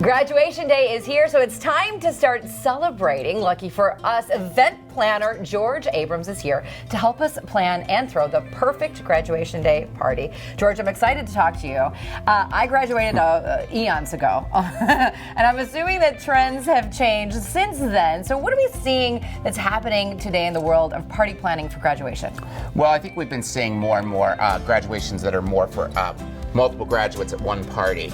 Graduation day is here, so it's time to start celebrating. Lucky for us, event planner George Abrams is here to help us plan and throw the perfect graduation day party. George, I'm excited to talk to you. I graduated eons ago, and I'm assuming that trends have changed since then. So what are we seeing that's happening today in the world of party planning for graduation? Well, I think we've been seeing more and more graduations that are more for multiple graduates at one party.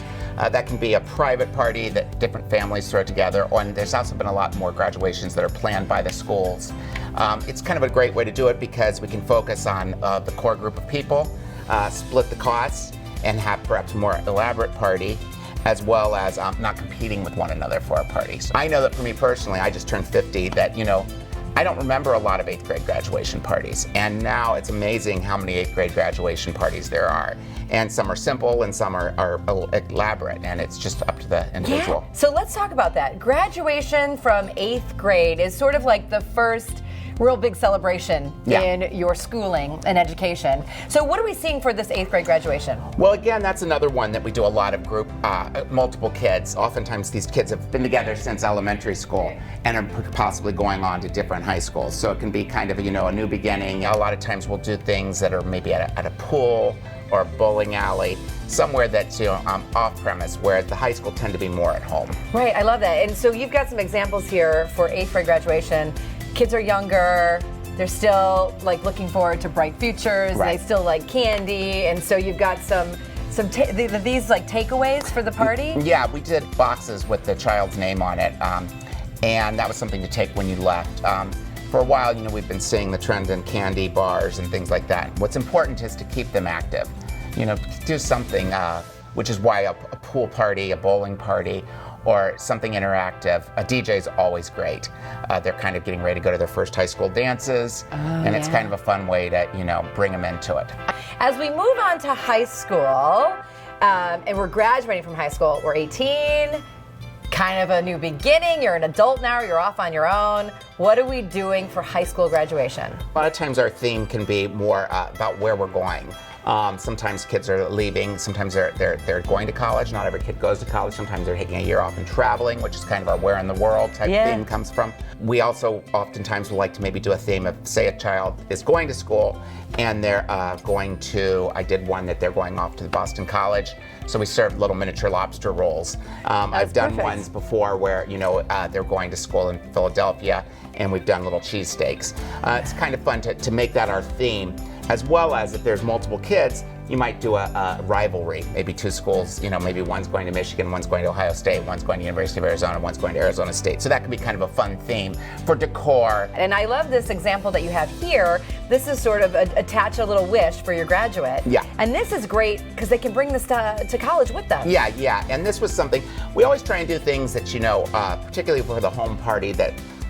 That can be a private party that different families throw together, and there's also been a lot more graduations that are planned by the schools. It's kind of a great way to do it because we can focus on the core group of people, split the costs, and have perhaps a more elaborate party, as well as not competing with one another for our parties. I know that for me personally, I just turned 50, that, I don't remember a lot of 8th grade graduation parties, and now it's amazing how many 8th grade graduation parties there are. And some are simple and some are elaborate, and it's just up to the individual. Yeah. So let's talk about that. Graduation from 8th grade is sort of like the first real big celebration in your schooling and education. So what are we seeing for this 8th grade graduation? Well, again, that's another one that we do a lot of group, multiple kids. Oftentimes these kids have been together since elementary school and are possibly going on to different high schools. So it can be kind of, a new beginning. A lot of times we'll do things that are maybe at a pool or a bowling alley, somewhere that's off premise, where the high school tend to be more at home. Right, I love that. And so you've got some examples here for 8th grade graduation. Kids are younger, they're still looking forward to bright futures, right. They still like candy, and so you've got these takeaways for the party? Yeah, we did boxes with the child's name on it, and that was something to take when you left. For a while, we've been seeing the trend in candy bars and things like that. What's important is to keep them active. Do something, which is why a pool party, a bowling party, or something interactive. A DJ is always great. They're kind of getting ready to go to their first high school dances, and it's kind of a fun way to, bring them into it. As we move on to high school, and we're graduating from high school, we're 18, kind of a new beginning. You're an adult now, you're off on your own. What are we doing for high school graduation? A lot of times our theme can be more about where we're going. Sometimes kids are leaving, sometimes they're going to college. Not every kid goes to college. Sometimes they're taking a year off and traveling, which is kind of our where in the world type theme comes from. We also oftentimes would like to maybe do a theme of, say a child is going to school and they're I did one that they're going off to the Boston College. So we serve little miniature lobster rolls. I've done ones before where, they're going to school in Philadelphia, and we've done little cheesesteaks. It's kind of fun to make that our theme, as well as if there's multiple kids, you might do a rivalry. Maybe two schools, maybe one's going to Michigan, one's going to Ohio State, one's going to University of Arizona, one's going to Arizona State. So that could be kind of a fun theme for decor. And I love this example that you have here. This is sort of attach a little wish for your graduate. Yeah. And this is great because they can bring this to college with them. Yeah. And this was something, we always try and do things that, particularly for the home party,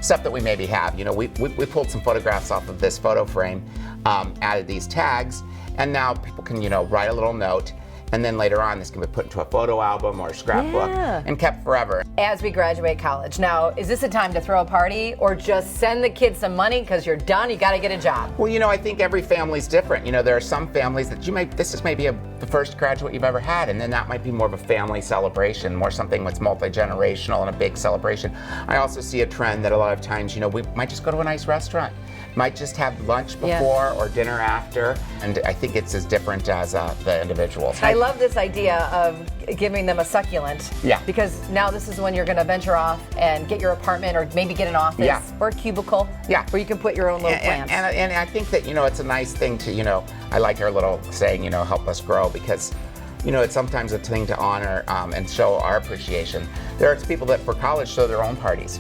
stuff that we maybe have. We pulled some photographs off of this photo frame, added these tags, and now people can, write a little note, and then later on this can be put into a photo album or a scrapbook and kept forever. As we graduate college, now, is this a time to throw a party or just send the kids some money because you're done, you got to get a job? Well, I think every family's different. There are some families that this is maybe the first graduate you've ever had, and then that might be more of a family celebration, more something that's multi-generational and a big celebration. I also see a trend that a lot of times, we might just go to a nice restaurant, might just have lunch before or dinner after, and I think it's as different as the individuals. I love this idea of giving them a succulent. Yeah. Because now this is when you're going to venture off and get your apartment or maybe get an office or a cubicle where you can put your own little plants. And I think that, it's a nice thing to, I like our little saying, help us grow, because it's sometimes a thing to honor and show our appreciation. There are people that for college show their own parties,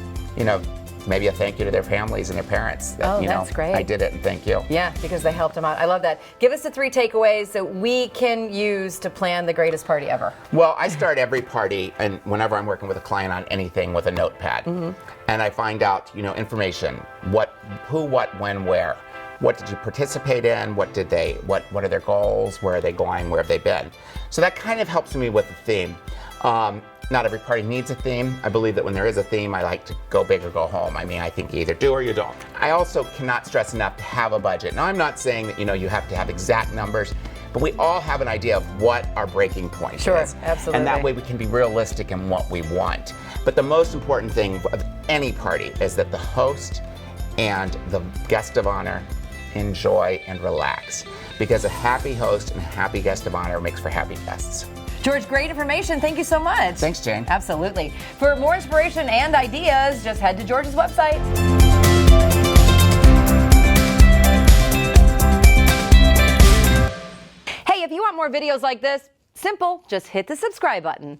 maybe a thank you to their families and their parents. That, that's great. I did it and thank you. Yeah, because they helped them out. I love that. Give us the 3 takeaways that we can use to plan the greatest party ever. Well, I start every party, and whenever I'm working with a client on anything, with a notepad. And I find out, information, who, what, when, where. What did you participate in? What are their goals? Where are they going? Where have they been? So that kind of helps me with the theme. Not every party needs a theme. I believe that when there is a theme, I like to go big or go home. I think you either do or you don't. I also cannot stress enough to have a budget. Now, I'm not saying that, you have to have exact numbers, but we all have an idea of what our breaking point Sure, is. absolutely. And that way we can be realistic in what we want. But the most important thing of any party is that the host and the guest of honor enjoy and relax. Because a happy host and a happy guest of honor makes for happy guests. George, great information. Thank you so much. Thanks, Jane. Absolutely. For more inspiration and ideas, just head to George's website. Hey, if you want more videos like this, simple, just hit the subscribe button.